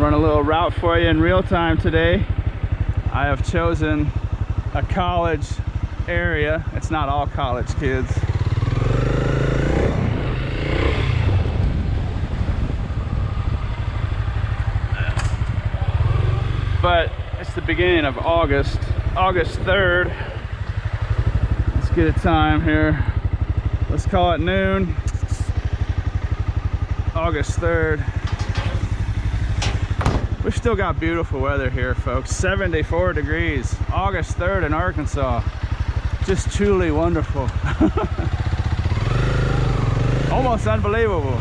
Run a little route for you in real time today. I have chosen a college area. It's not all college kids. But it's the beginning of August 3rd. Let's get a time here. Let's call it noon. August 3rd. We've still got beautiful weather here, folks. 74 degrees. August 3rd in Arkansas. Just truly wonderful. Almost unbelievable.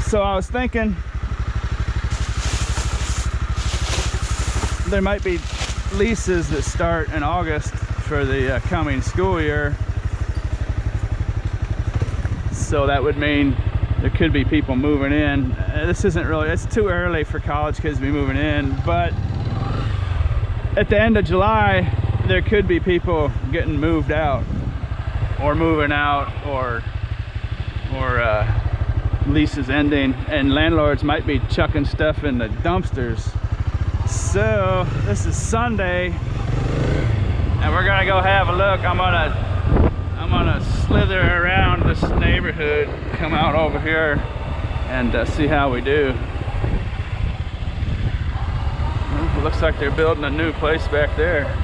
So I was thinking there might be leases that start in August for the coming school year. So that would mean there could be people moving in. This isn't really, it's too early for college kids to be moving in, but at the end of July, there could be people getting moved out or moving out or leases ending, and landlords might be chucking stuff in the dumpsters. So this is Sunday and we're gonna go have a look. I'm gonna slither around this neighborhood, come out over here and see how we do. It looks like they're building a new place back there.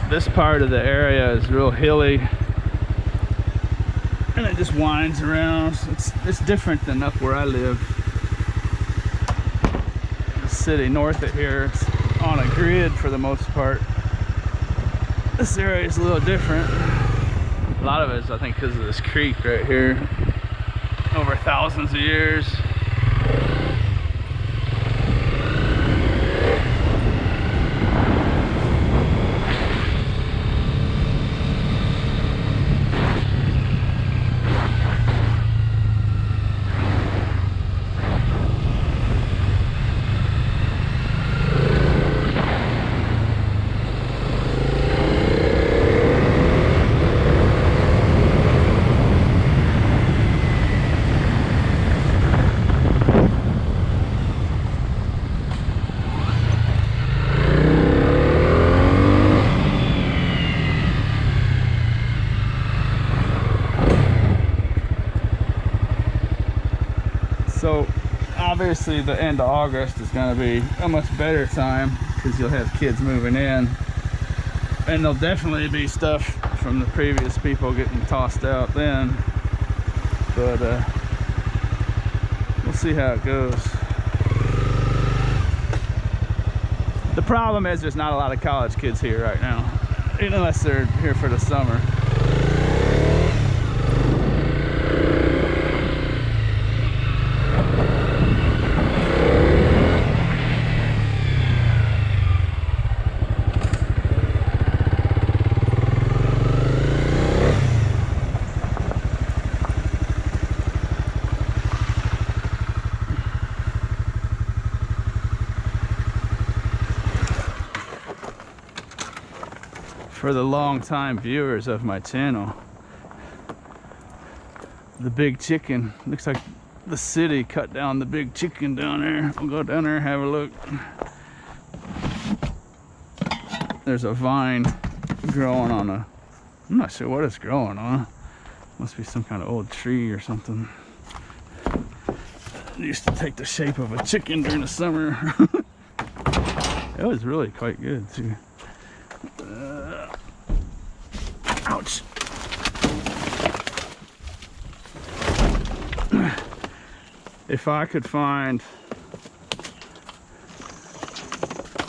This part of the area is real hilly and it just winds around. It's different than up where I live. The city north of here, it's on a grid for the most part. This area is a little different. A lot of it is, I think, because of this creek right here. Over thousands of years. So obviously the end of August is going to be a much better time because you'll have kids moving in, and there'll definitely be stuff from the previous people getting tossed out then, but we'll see how it goes. The problem is there's not a lot of college kids here right now, unless they're here for the summer. For the long-time viewers of my channel, the big chicken, looks like the city cut down the big chicken down there. We'll go down there and have a look. There's a vine growing on a, I'm not sure what it's growing on. Must be some kind of old tree or something. It used to take the shape of a chicken during the summer. It was really quite good too. Ouch. If I could find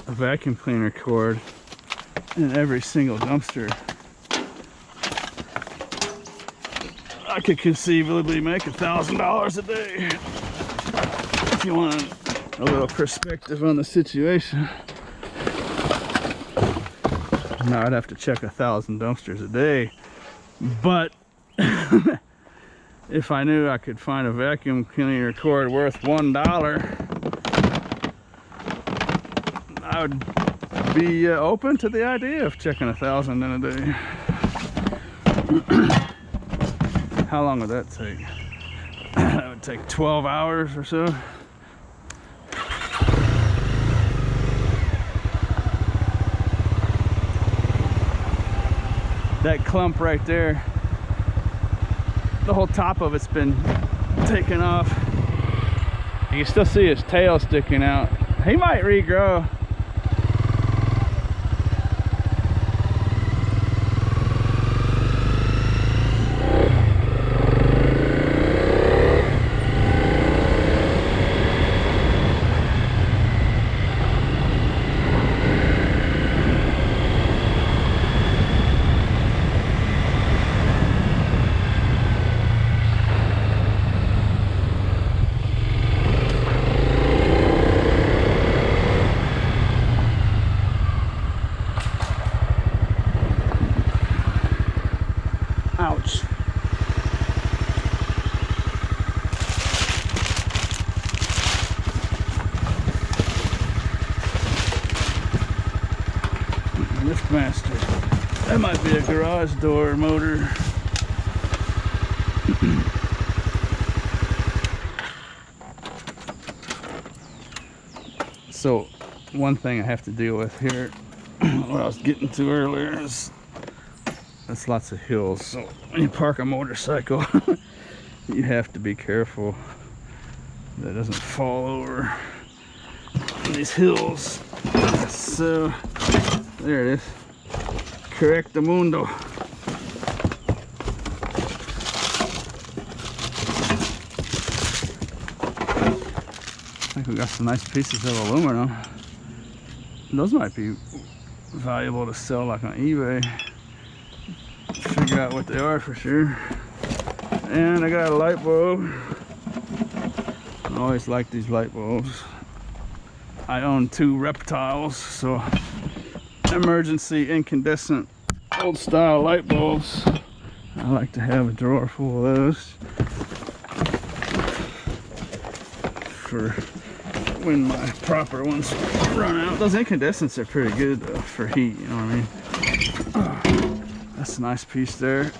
a vacuum cleaner cord in every single dumpster, I could conceivably make $1,000 a day. If you want a little perspective on the situation. Now I'd have to check 1,000 dumpsters a day, But if I knew I could find a vacuum cleaner cord worth $1, I would be open to the idea of checking 1,000 in a day. How long would that take? That would take 12 hours or so. That clump right there, the whole top of it's been taken off. You can still see his tail sticking out. He might regrow. Ouch. Liftmaster. That might be a garage door motor. So one thing I have to deal with here, what I was getting to earlier, is that's lots of hills. So when you park a motorcycle, you have to be careful that it doesn't fall over these hills. So there it is. Correctamundo. I think we got some nice pieces of aluminum. Those might be valuable to sell like on eBay. Figure out what they are for sure. And I got a light bulb. I always like these light bulbs. I own 2 reptiles, so emergency incandescent old style light bulbs. I like to have a drawer full of those for when my proper ones run out. Those incandescents are pretty good though, for heat, you know what I mean? That's a nice piece there.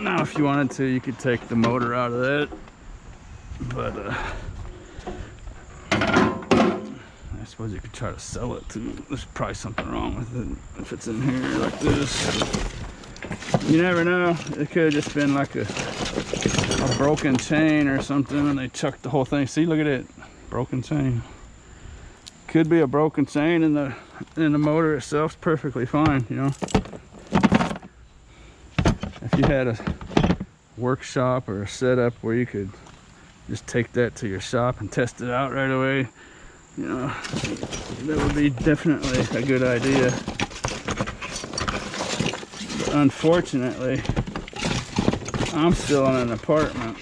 Now if you wanted to, you could take the motor out of that, but I suppose you could try to sell it too. There's probably something wrong with it if it's in here like this. You never know, it could have just been like a broken chain or something and they chucked the whole thing. See, look at it, broken chain. Could be a broken chain and the motor itself's perfectly fine, you know. If you had a workshop or a setup where you could just take that to your shop and test it out right away, you know, that would be definitely a good idea. But unfortunately, I'm still in an apartment.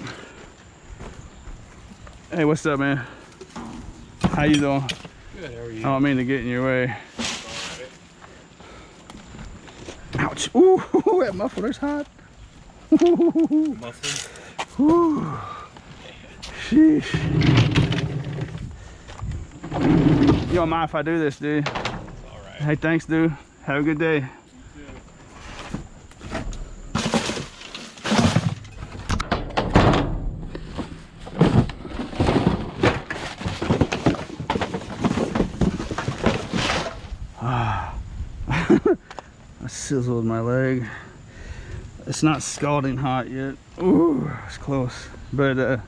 Hey, what's up, man? How you doing? Good, how are you? I don't mean to get in your way. Ouch. Ooh, that muffler's hot. Muffler? Ooh. Sheesh. You don't mind if I do this, do you? It's alright. Hey, thanks, dude. Have a good day. I sizzled my leg. It's not scalding hot yet. Ooh, it's close. But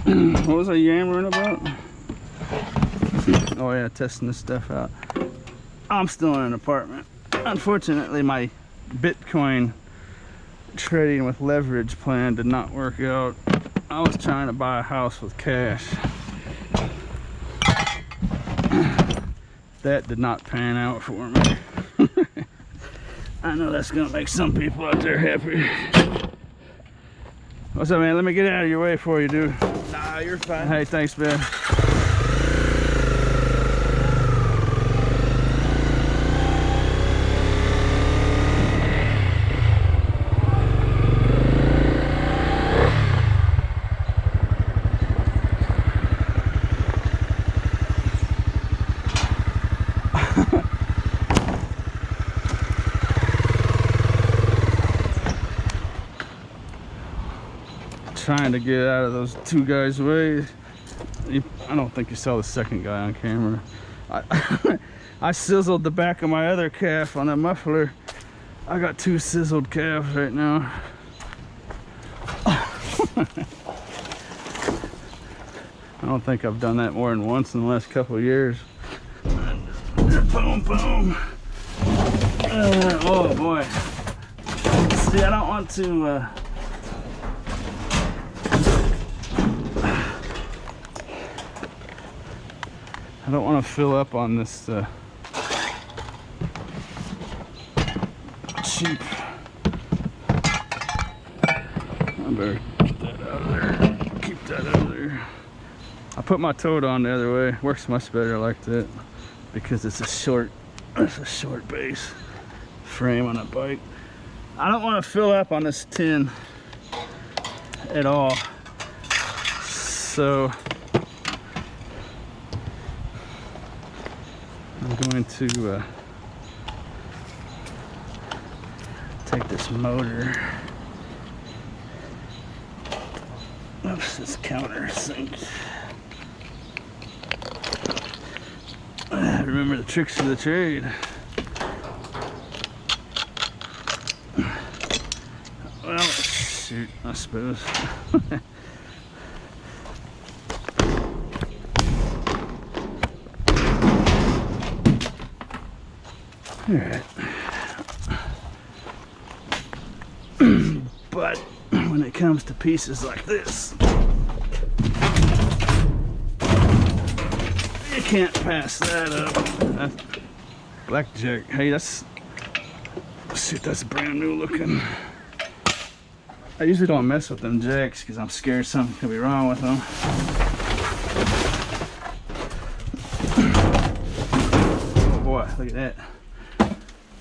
what was I yammering about? Oh yeah, testing this stuff out. I'm still in an apartment. Unfortunately, my Bitcoin trading with leverage plan did not work out. I was trying to buy a house with cash. That did not pan out for me. I know that's gonna make some people out there happy. What's up, man? Let me get out of your way for you, dude. Nah, you're fine. Hey, thanks, man. trying to get out of those two guys' way. I don't think you saw the second guy on camera. I sizzled the back of my other calf on that muffler. I got two sizzled calves right now. I don't think I've done that more than once in the last couple of years. Boom, boom. Oh boy. See, I don't want to I don't want to fill up on this cheap. I better get that out of there. Keep that out of there. I put my tote on the other way. Works much better like that because it's a short base frame on a bike. I don't want to fill up on this tin at all. So I'm going to take this motor. Oops, this countersink. Remember the tricks of the trade. Well, shoot, I suppose. All right. But when it comes to pieces like this, you can't pass that up. Blackjack. Hey, that's brand new looking. I usually don't mess with them jacks because I'm scared something could be wrong with them. Oh boy, look at that.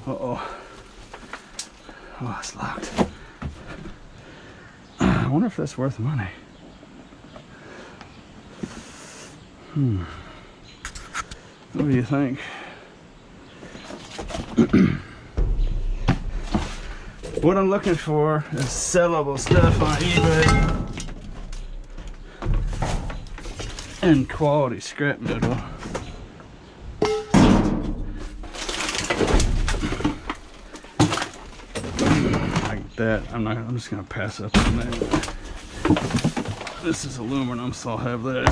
Uh-oh. Oh, it's locked. I wonder if that's worth money. What do you think? What I'm looking for is sellable stuff on eBay and quality scrap metal. That I'm just gonna pass up on that. This is aluminum, so I'll have that.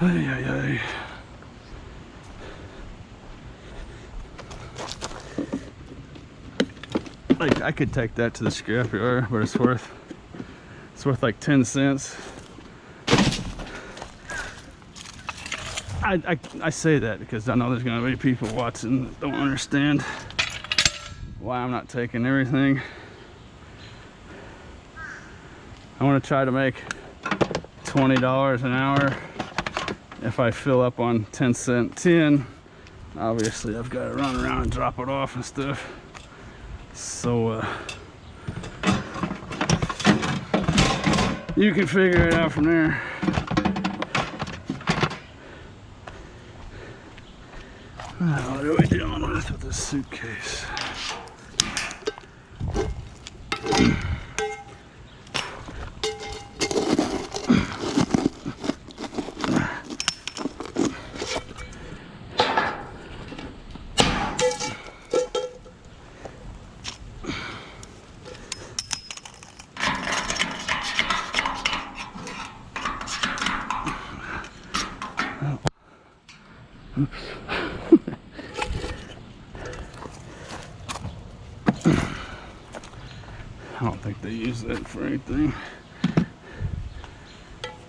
Ay, ay, ay. Like I could take that to the scrapyard, but it's worth like 10 cents. I say that because I know there's gonna be people watching that don't understand why I'm not taking everything. I want to try to make $20 an hour if I fill up on 10-cent tin. Obviously I've got to run around and drop it off and stuff. So you can figure it out from there. Now, what are we dealing with this suitcase? Oops. I don't think they use that for anything.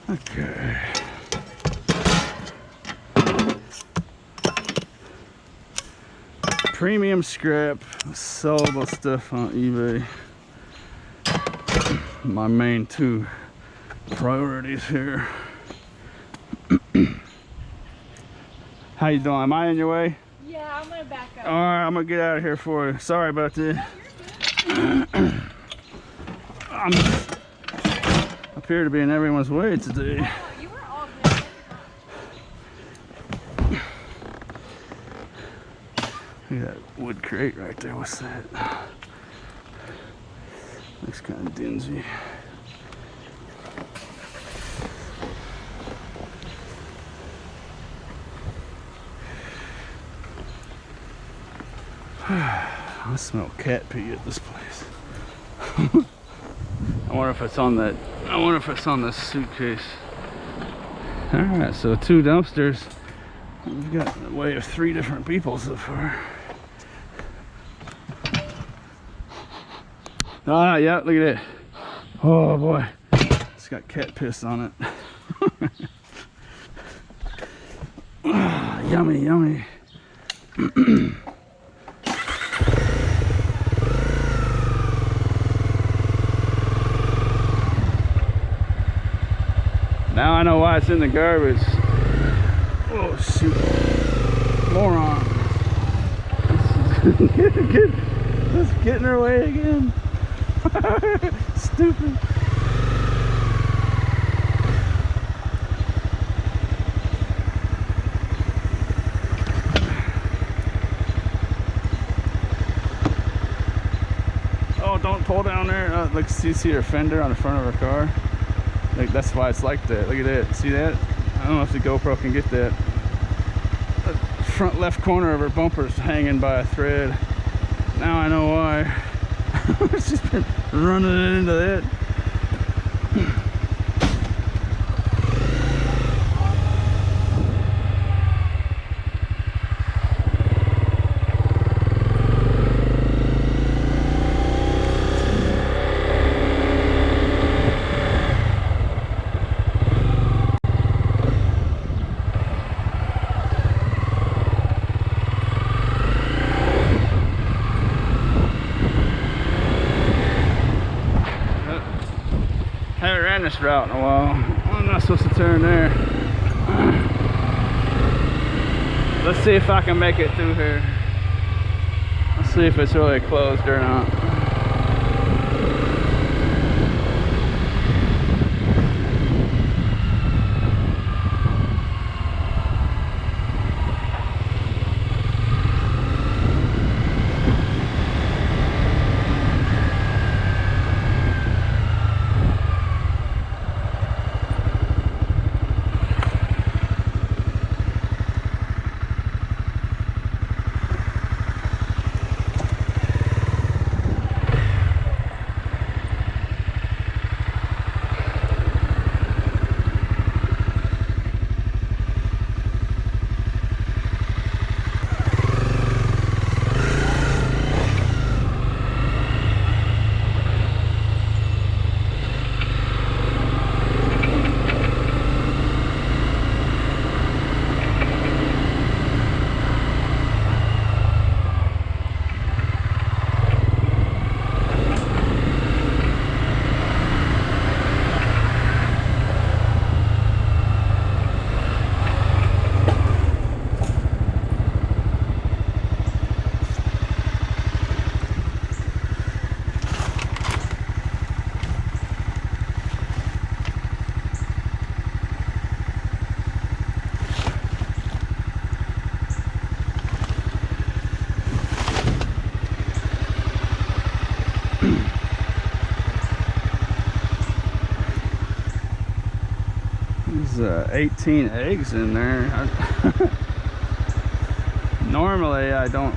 Okay. Premium scrap, sellable stuff on eBay. My main two priorities here. How you doing? Am I in your way? Yeah, I'm gonna back up. All right, I'm gonna get out of here for you. Sorry about this. I appear to be in everyone's way today. You were all good. Look at that wood crate right there. What's that? Looks kind of dingy. I smell cat pee at this place. I wonder if it's on that. I wonder if it's on this suitcase. All right, so 2 dumpsters. We've got a way of 3 different people so far. Ah, yeah, look at it. Oh boy, it's got cat piss on it. Ah, yummy, yummy. Now I know why it's in the garbage. Oh shoot. Moron. Let's get in her way again. Stupid. Oh, don't pull down there. Look, you see her fender on the front of her car? Like, that's why it's like that. Look at that. See that? I don't know if the GoPro can get that. The front left corner of her bumper's hanging by a thread. Now I know why. She's been running it into that. Haven't ran this route in a while. I'm not supposed to turn there. Let's see if I can make it through here. Let's see if it's really closed or not. There's 18 eggs in there. Normally I don't,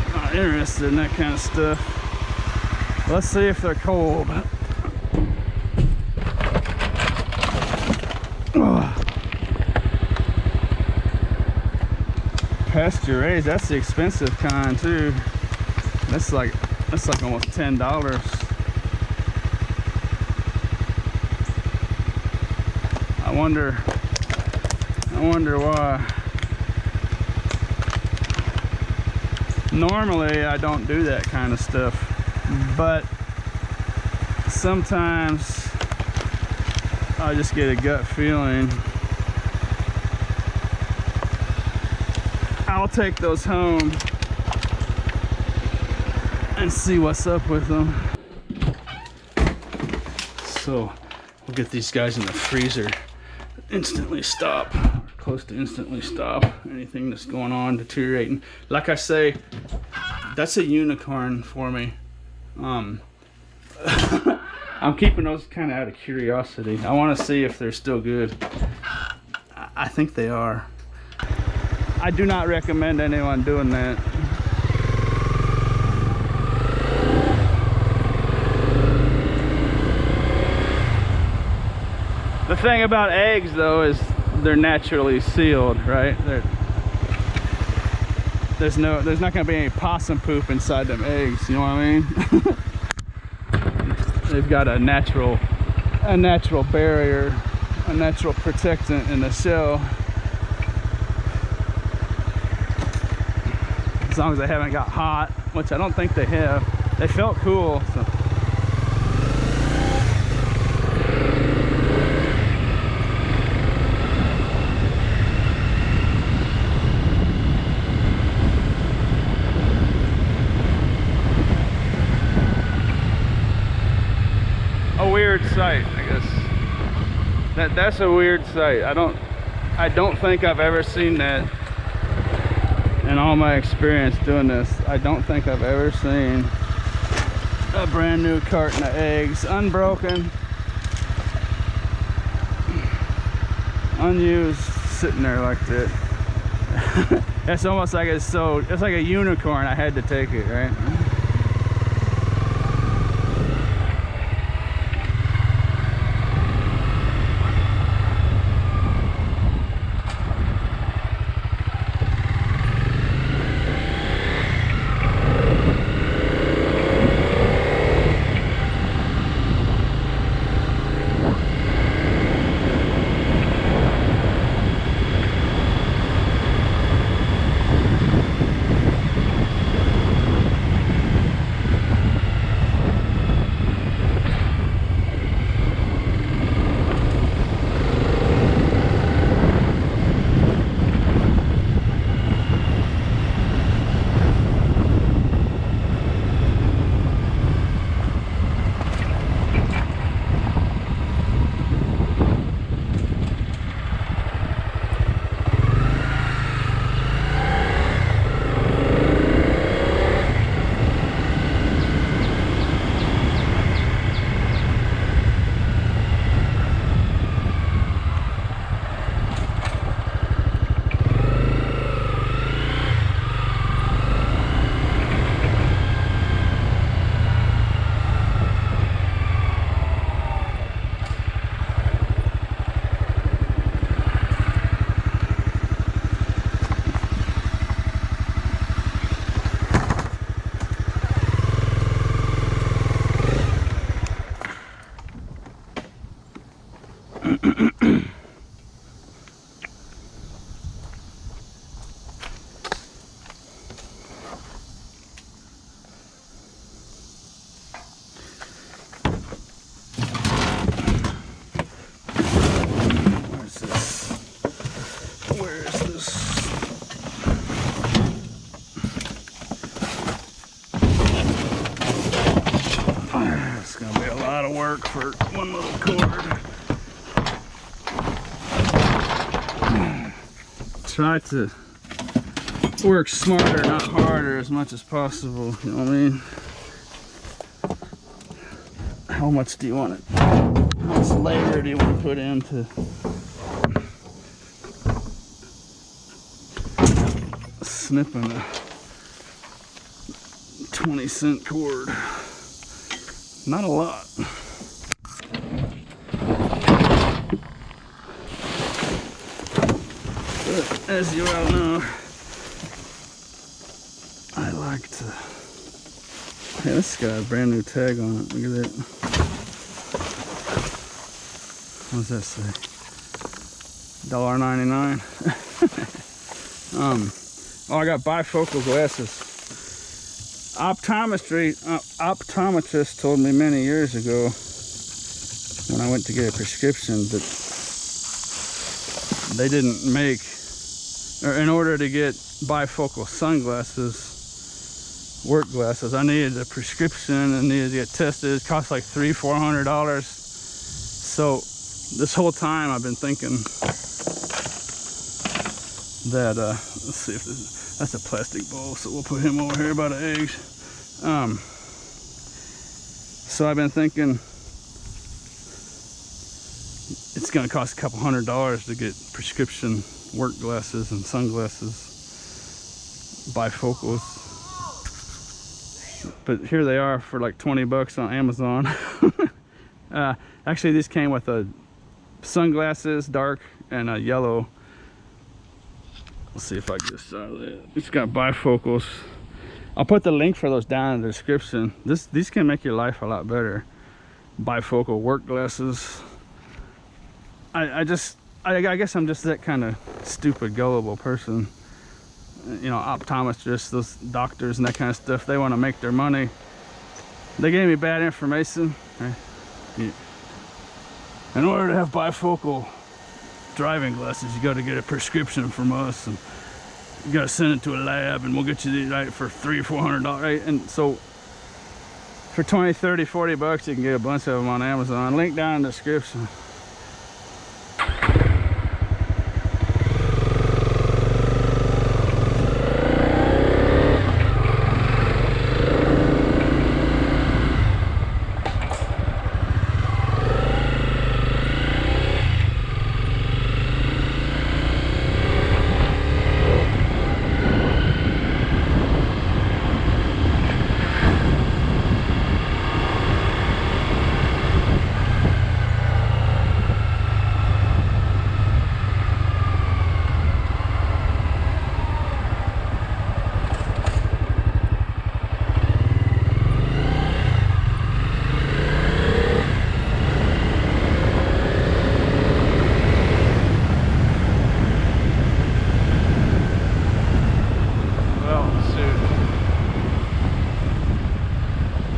I'm not interested in that kind of stuff. Let's see if they're cold. Pasture raised, that's the expensive kind too. That's like almost $10. I wonder why. Normally I don't do that kind of stuff, but sometimes I just get a gut feeling. I'll take those home and see what's up with them. So we'll get these guys in the freezer. Instantly stop. Close supposed to instantly stop anything that's going on, deteriorating. Like I say, that's a unicorn for me. I'm keeping those kind of out of curiosity. I want to see if they're still good. I think they are. I do not recommend anyone doing that. The thing about eggs though is they're naturally sealed, right? There's not gonna be any possum poop inside them eggs, you know what I mean? They've got a natural barrier, a natural protectant in the shell. As long as they haven't got hot, which I don't think they have. They felt cool, so. A weird sight, I guess. That's a weird sight. I don't think I've ever seen that in all my experience doing this. I don't think I've ever seen a brand new carton of eggs, unbroken, unused, sitting there like that. It's almost like it's like a unicorn. I had to take it, right? Work for one little cord. Try to work smarter, not harder, as much as possible. You know what I mean? How much do you want it? How much labor do you want to put into snipping a 20-cent cord? Not a lot. But as you all know, I like to. Hey, this got a brand new tag on it. Look at that. What does that say? $1.99. Oh, I got bifocal glasses. Optometrist told me many years ago when I went to get a prescription that they didn't make, or in order to get bifocal sunglasses, work glasses, I needed a prescription and needed to get tested. It cost like $300-400. So this whole time I've been thinking that let's see if that's a plastic bowl, so we'll put him over here by the eggs. So I've been thinking it's gonna cost a couple $100 to get prescription work glasses and sunglasses, bifocals, but here they are for like 20 bucks on Amazon. Actually, this came with a sunglasses, dark, and a yellow. Let's see if I can get started with it. It's got bifocals. I'll put the link for those down in the description. These can make your life a lot better. Bifocal work glasses. I guess I'm just that kind of stupid, gullible person. You know, optometrists, those doctors and that kind of stuff, they want to make their money. They gave me bad information. In order to have bifocal driving glasses, you got to get a prescription from us, and you got to send it to a lab, and we'll get you these right for $300 or $400, right? And so for 20, 30, 40 bucks, you can get a bunch of them on Amazon. Link down in the description.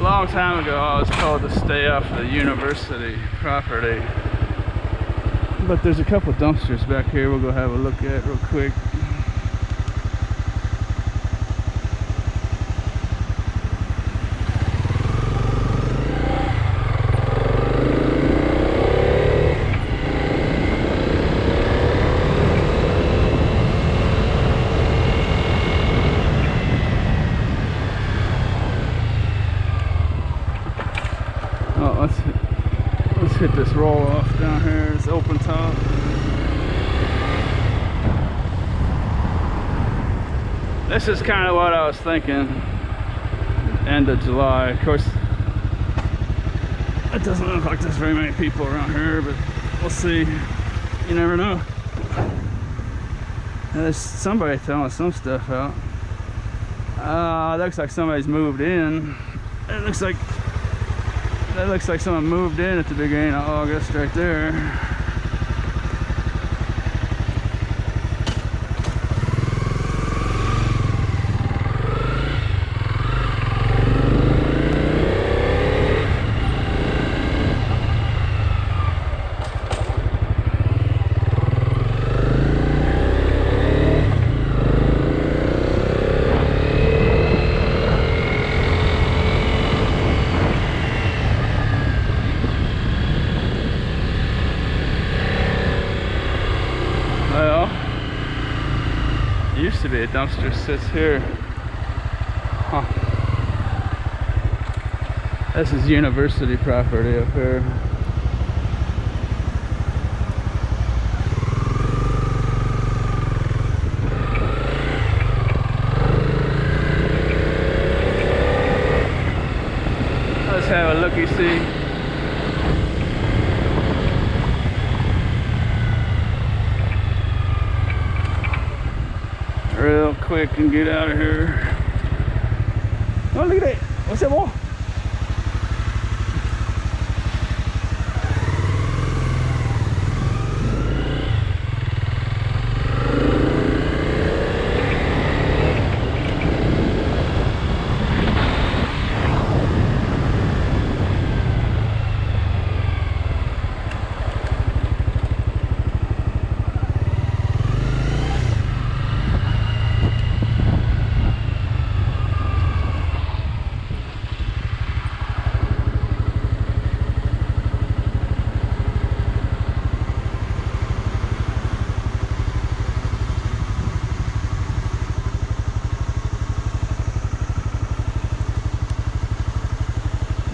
Long time ago, I was told to stay off the university property, but there's a couple dumpsters back here we'll go have a look at real quick. Let's hit this roll off down here. It's open top. This is kind of what I was thinking. End of July. Of course, it doesn't look like there's very many people around here, but we'll see. You never know. There's somebody throwing some stuff out. Looks like somebody's moved in. That looks like someone moved in at the beginning of August right there. Used to be a dumpster sits here. Huh. This is university property up here. Let's have a looky-see. Real quick and get out of here. Oh, look at that. What's that more?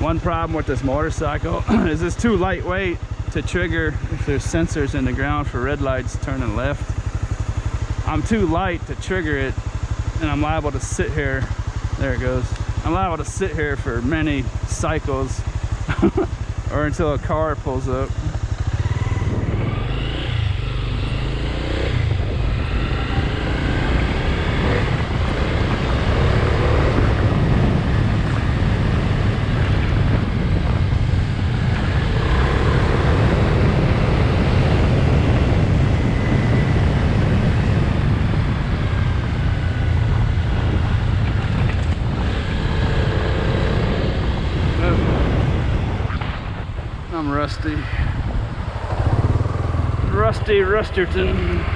One problem with this motorcycle is it's too lightweight to trigger if there's sensors in the ground for red lights turning left. I'm too light to trigger it, and I'm liable to sit here. There it goes. I'm liable to sit here for many cycles or until a car pulls up. I'm rusty. Rusty Rusterton.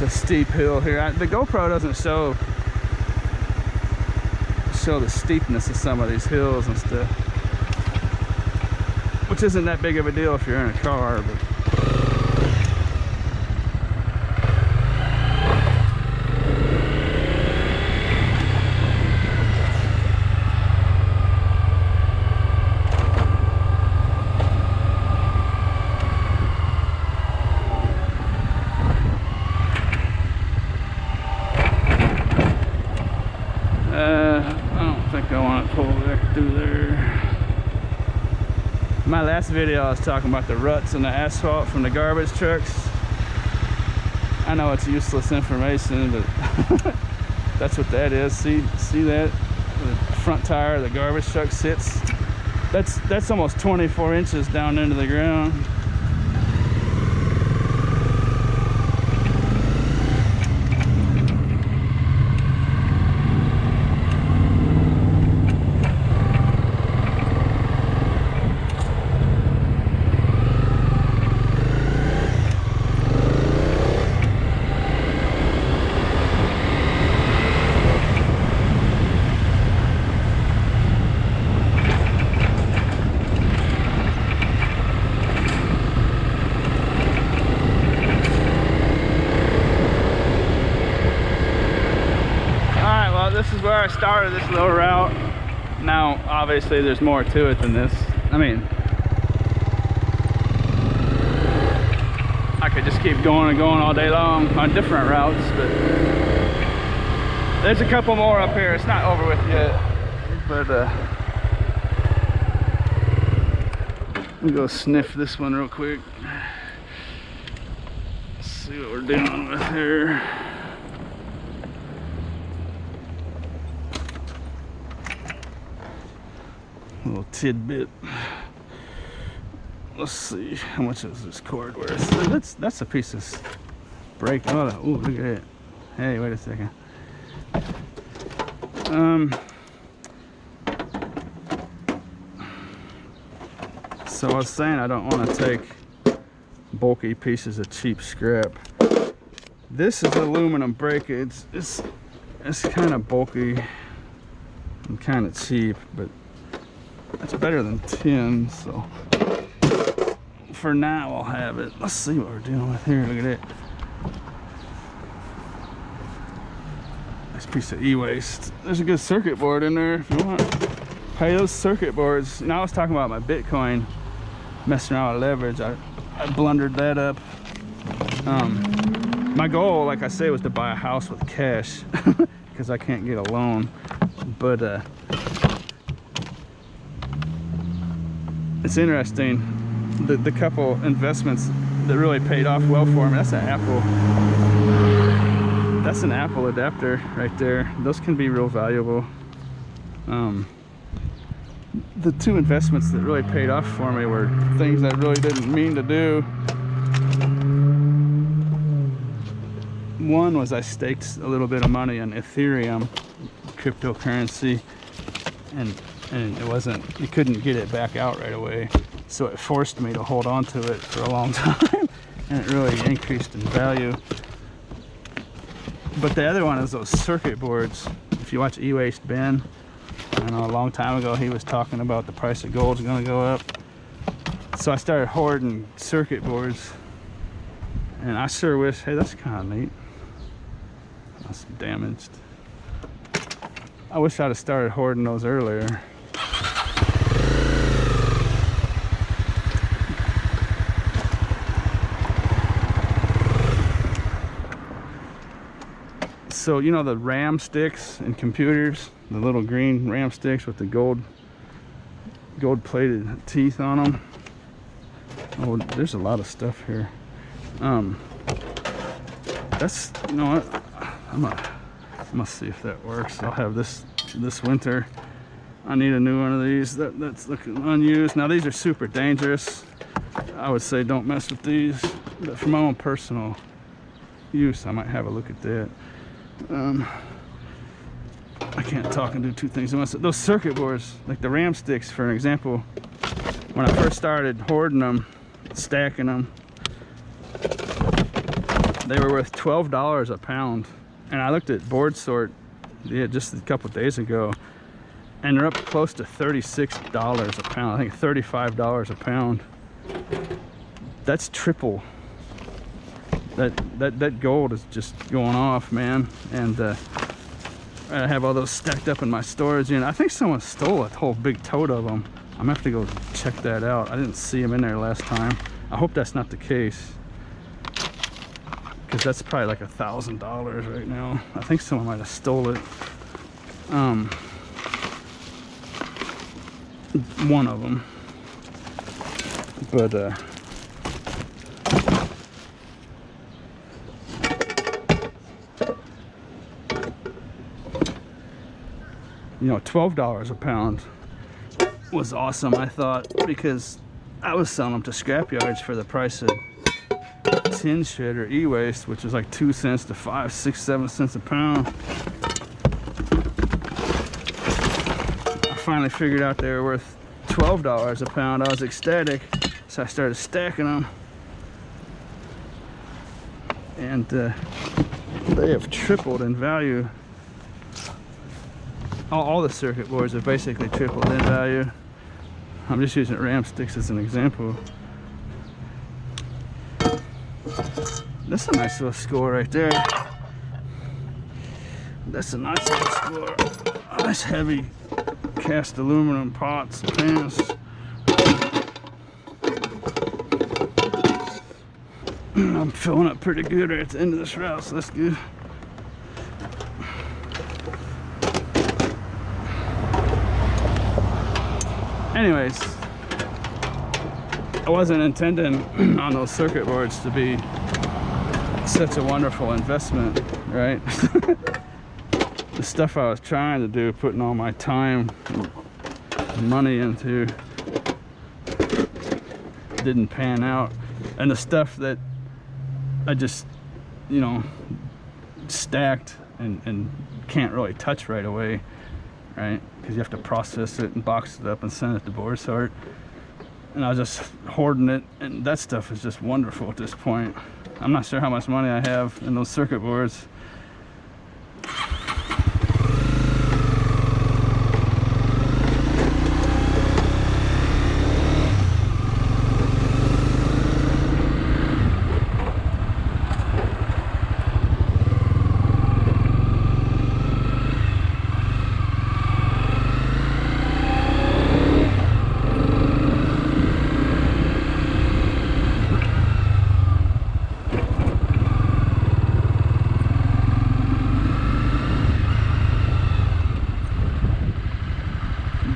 It's a steep hill here. The GoPro doesn't show the steepness of some of these hills and stuff, which isn't that big of a deal if you're in a car, but through there. My last video I was talking about the ruts in the asphalt from the garbage trucks. I know it's useless information, but that's what that is. See that? The front tire of the garbage truck sits. That's almost 24 inches down into the ground. This is where I started this little route. Now, obviously, there's more to it than this. I mean, I could just keep going and going all day long on different routes, but there's a couple more up here. It's not over with yet, but let me go sniff this one real quick. Let's see what we're dealing with here. Little tidbit. Let's see, how much is this cord worth? That's a piece of brake. Oh, ooh, look at it. Hey, wait a second. So I was saying I don't want to take bulky pieces of cheap scrap. This is aluminum brake. It's kind of bulky and kind of cheap, but it's better than tin, so for now I'll have it. Let's see what we're dealing with here. Look at it. Nice piece of e-waste. There's a good circuit board in there if you want. Hey, those circuit boards. Now I was talking about my Bitcoin, messing around with leverage. I blundered that up. My goal, like I say, was to buy a house with cash because I can't get a loan, but it's interesting, the couple investments that really paid off well for me. That's an Apple That's an Apple adapter right there. Those can be real valuable. The two investments that really paid off for me were things I really didn't mean to do. One was I staked a little bit of money on Ethereum, cryptocurrency, and it wasn't, you couldn't get it back out right away. So it forced me to hold on to it for a long time, and it really increased in value. But the other one is those circuit boards. If you watch E-Waste Ben, I know a long time ago he was talking about the price of gold's gonna go up. So I started hoarding circuit boards, and I sure wish, hey, that's kind of neat. That's damaged. I wish I'd have started hoarding those earlier. So you know the RAM sticks in computers, the little green RAM sticks with the gold plated teeth on them. Oh, there's a lot of stuff here. That's, you know what, I'm gonna see if that works. I'll have this winter. I need a new one of these. That's looking unused. Now these are super dangerous. I would say don't mess with these, but for my own personal use I might have a look at that. I can't talk and do two things at once. Those circuit boards, like the RAM sticks for an example, when I first started hoarding them, stacking them, they were worth $12 a pound. And I looked at Board Sort just a couple days ago, and they're up close to $36 a pound. I think $35 a pound. That's triple. That gold is just going off, man. And I have all those stacked up in my storage unit. I think someone stole a whole big tote of them. I'm gonna have to go check that out. I didn't see them in there last time. I hope that's not the case, because that's probably like $1,000 right now. I think someone might have stole it. One of them. But you know, $12 a pound was awesome, I thought, because I was selling them to scrap yards for the price of tin shit or e-waste, which was like 2 cents to 5, 6, 7 cents a pound. I finally figured out they were worth $12 a pound. I was ecstatic, so I started stacking them, and they have tripled in value. All the circuit boards have basically tripled in value. I'm just using RAM sticks as an example. That's a nice little score right there. That's a nice little score. Nice heavy cast aluminum pots and pans. I'm filling up pretty good right at the end of this route, so that's good. Anyways, I wasn't intending on those circuit boards to be such a wonderful investment, right? The stuff I was trying to do, putting all my time and money into, didn't pan out. And the stuff that I just, you know, stacked and can't really touch right away, right? Because you have to process it and box it up and send it to Board Sort. And I was just hoarding it, and that stuff is just wonderful at this point. I'm not sure how much money I have in those circuit boards.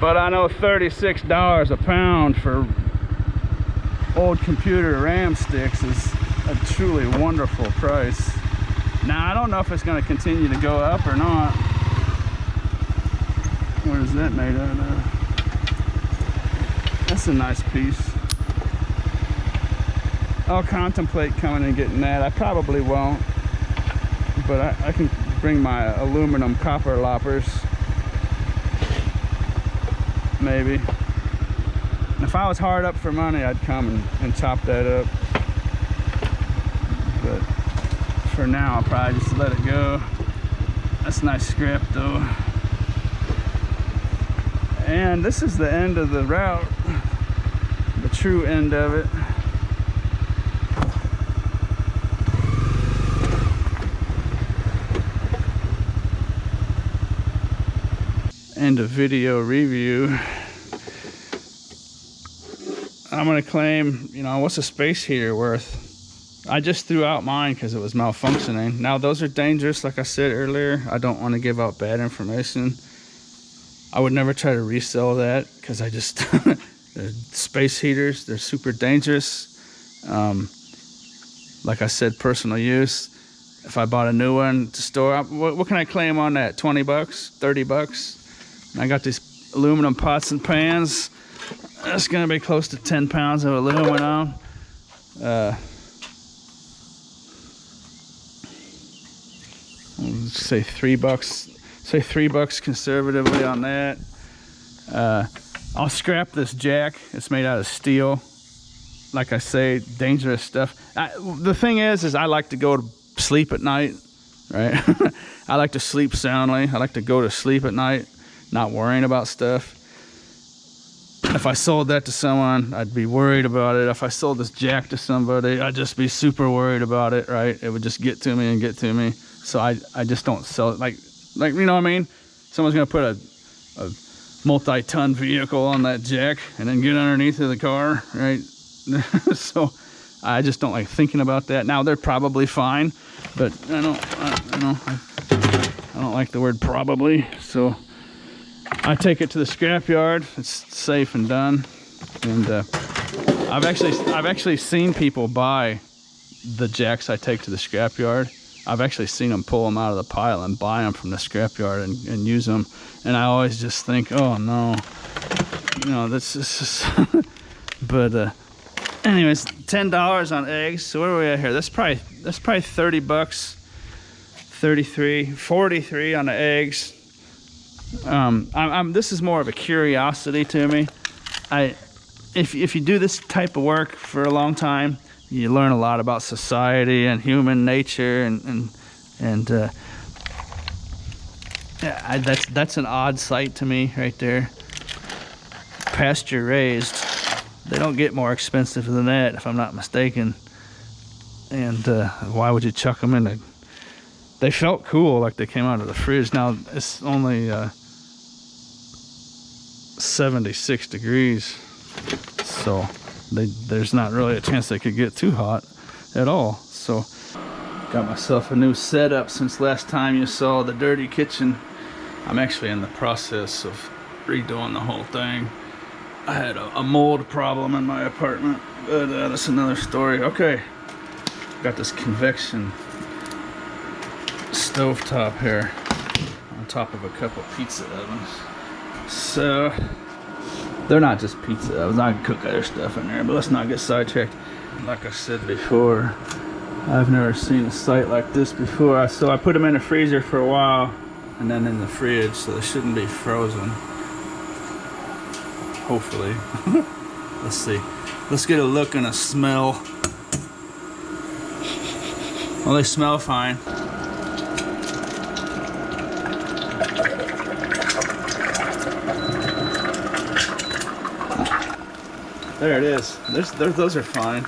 But I know $36 a pound for old computer RAM sticks is a truly wonderful price. Now I don't know if it's going to continue to go up or not. What is that made out of? That's a nice piece. I'll contemplate coming and getting that. I probably won't, but I can bring my aluminum copper loppers. Maybe. If I was hard up for money, I'd come and chop that up. But for now, I'll probably just let it go. That's nice scrap though. And this is the end of the route, the true end of it. End of video review. I'm gonna claim, you know, what's a space heater worth? I just threw out mine because it was malfunctioning. Now those are dangerous, like I said earlier. I don't want to give out bad information. I would never try to resell that because I just they're space heaters. They're super dangerous. Like I said, personal use. If I bought a new one to store, what can I claim on that? 20 bucks, 30 bucks. I got these aluminum pots and pans. That's gonna be close to 10 pounds of aluminum. Say $3. Say $3 conservatively on that. I'll scrap this jack. It's made out of steel. Like I say, dangerous stuff. The thing is I like to go to sleep at night, right? I like to sleep soundly. I like to go to sleep at night, not worrying about stuff. If I sold that to someone, I'd be worried about it. If I sold this jack to somebody, I'd just be super worried about it, right? It would just get to me and get to me. So I just don't sell it. Like you know what I mean? Someone's gonna put a multi-ton vehicle on that jack and then get underneath of the car, right? So I just don't like thinking about that. Now they're probably fine, but I don't like the word probably. So I take it to the scrapyard. It's safe and done. And I've actually seen people buy the jacks I take to the scrapyard. I've actually seen them pull them out of the pile and buy them from the scrapyard and use them. And I always just think, oh no, you know, this is. But anyways, $10 on eggs. So what are we at here? That's probably 30 bucks. 33, 43 on the eggs. This is more of a curiosity to me. If you do this type of work for a long time, you learn a lot about society and human nature, yeah, that's an odd sight to me right there. Pasture raised, they don't get more expensive than that, if I'm not mistaken. And why would you chuck them in? They felt cool, like they came out of the fridge. Now it's only 76 degrees, so there's not really a chance they could get too hot at all. So got myself a new setup since last time you saw the dirty kitchen. I'm actually in the process of redoing the whole thing. I had a mold problem in my apartment, but that's another story. Okay, got this convection stovetop here on top of a couple pizza ovens. So they're not just pizza ovens. I can cook other stuff in there, but let's not get sidetracked. Like I said before, I've never seen a site like this before. So I put them in the freezer for a while and then in the fridge, so they shouldn't be frozen. Hopefully. Let's see. Let's get a look and a smell. Well, they smell fine. There it is. Those are fine.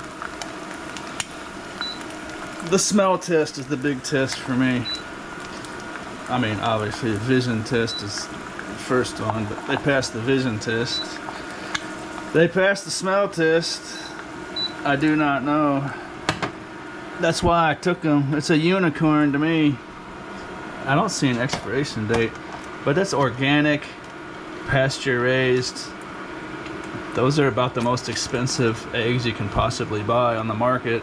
The smell test is the big test for me. I mean, obviously the vision test is the first one, but they passed the vision test. They passed the smell test. I do not know. That's why I took them. It's a unicorn to me. I don't see an expiration date, but that's organic, pasture raised. Those are about the most expensive eggs you can possibly buy on the market.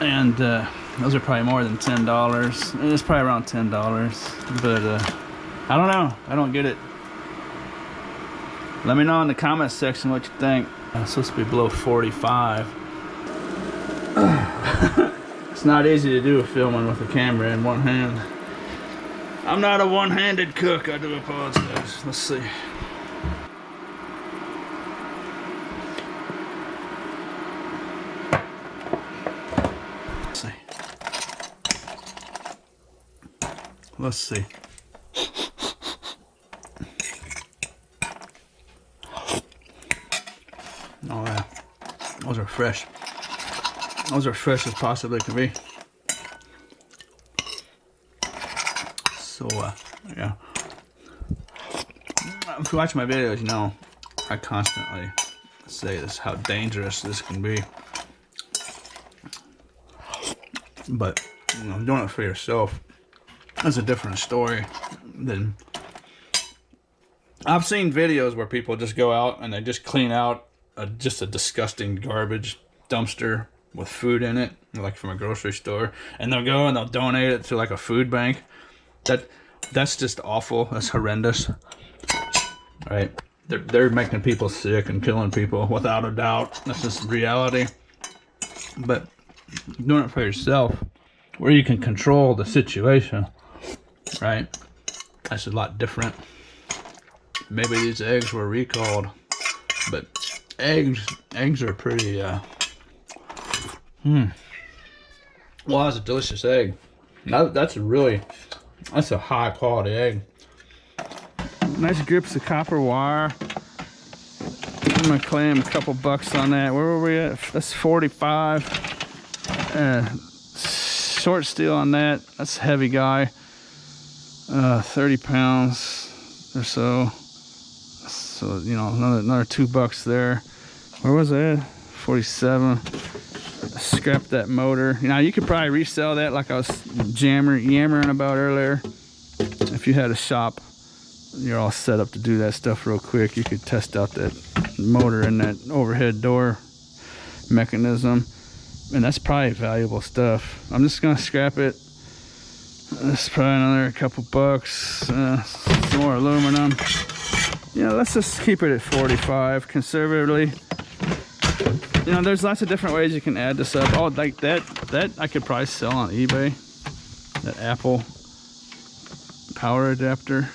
And Those are probably more than $10. It's probably around $10, but I don't know. I don't get it. Let me know in the comments section what you think. It's supposed to be below 45. It's not easy to do filming with a camera in one hand. I'm not a one-handed cook. I do apologize. Let's see. Let's see. Oh yeah, those are fresh. Those are fresh as possibly can be. So yeah. If you watch my videos, you know I constantly say this, how dangerous this can be. But you know, doing it for yourself, that's a different story than... I've seen videos where people just go out and they just clean out just a disgusting garbage dumpster with food in it, like from a grocery store, and they'll go and they'll donate it to like a food bank. That's just awful. That's horrendous. Right? They're making people sick and killing people without a doubt. That's just reality. But doing it for yourself, where you can control the situation, right? That's a lot different. Maybe these eggs were recalled, but eggs are pretty well, that's a delicious egg. That's a high quality egg. Nice grips of copper wire. I'm gonna claim a couple bucks on that. Where were we at? That's 45. Short steel on that. That's a heavy guy. 30 pounds or so. So, you know, another $2 there. Where was that? 47. Scrap that motor. Now you could probably resell that, like I was yammering about earlier. If you had a shop, you're all set up to do that stuff real quick. You could test out that motor and that overhead door mechanism, and that's probably valuable stuff. I'm just gonna scrap it. That's probably another couple bucks. Some more aluminum. Yeah, let's just keep it at 45 conservatively. You know, there's lots of different ways you can add this up. Oh, like that I could probably sell on eBay. That Apple power adapter.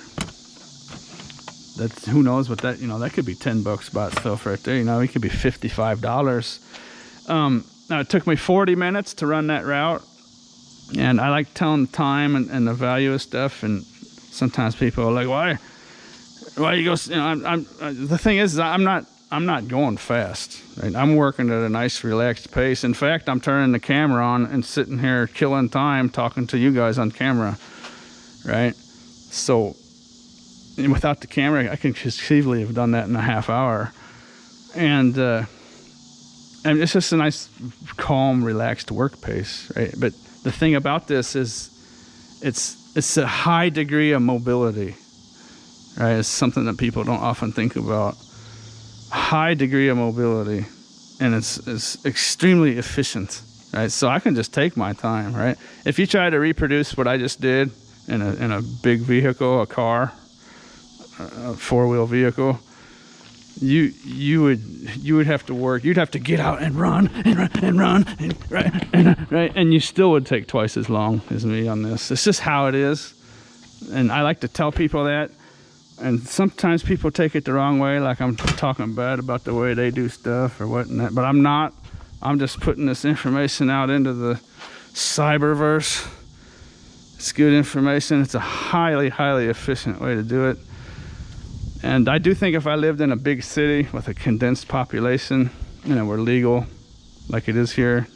That's, who knows what that, you know, that could be $10 by itself right there. You know, it could be $55. Now it took me 40 minutes to run that route, and I like telling the time and the value of stuff. And sometimes people are like, why you go? You know, the thing is I'm not going fast. Right? I'm working at a nice, relaxed pace. In fact, I'm turning the camera on and sitting here killing time talking to you guys on camera, right? So without the camera, I could conceivably have done that in a half hour. And it's just a nice, calm, relaxed work pace, right? But the thing about this is it's a high degree of mobility, right? It's something that people don't often think about. High degree of mobility, and it's extremely efficient, right? So I can just take my time, right? If you try to reproduce what I just did in a big vehicle, a car, a four-wheel vehicle, you would have to work. You'd have to get out and run right, and you still would take twice as long as me on this. It's just how it is, and I like to tell people that. And sometimes people take it the wrong way, like I'm talking bad about the way they do stuff or whatnot. But I'm not. I'm just putting this information out into the cyberverse. It's good information. It's a highly, highly efficient way to do it. And I do think if I lived in a big city with a condensed population, you know, we're legal, like it is here,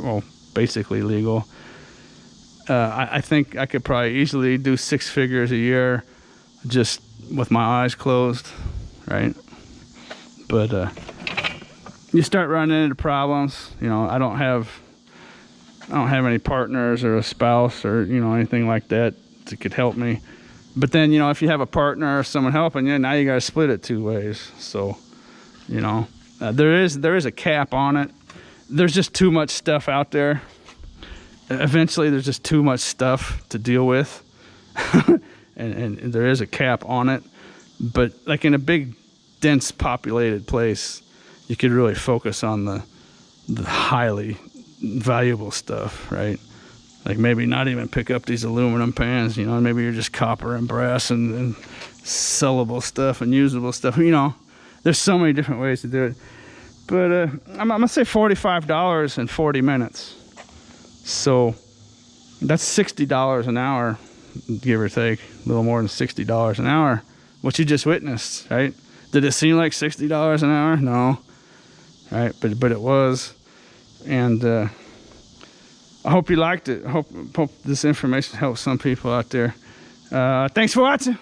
well, basically legal, I think I could probably easily do 6 figures a year just with my eyes closed, right? But you start running into problems. You know, I don't have any partners or a spouse or, you know, anything like that could help me. But then, you know, if you have a partner or someone helping you, now you got to split it 2 ways. So, you know, there is a cap on it. There's just too much stuff out there, eventually there's just too much stuff to deal with. and there is a cap on it, but like in a big dense populated place, you could really focus on the highly valuable stuff, right? Like maybe not even pick up these aluminum pans, you know, maybe you're just copper and brass and sellable stuff and usable stuff, you know. There's so many different ways to do it. But I'm gonna say $45 in 40 minutes. So that's $60 an hour, give or take, a little more than $60 an hour, what you just witnessed, right? Did it seem like $60 an hour? No, right? But it was, and I hope you liked it. I hope this information helps some people out there. Thanks for watching.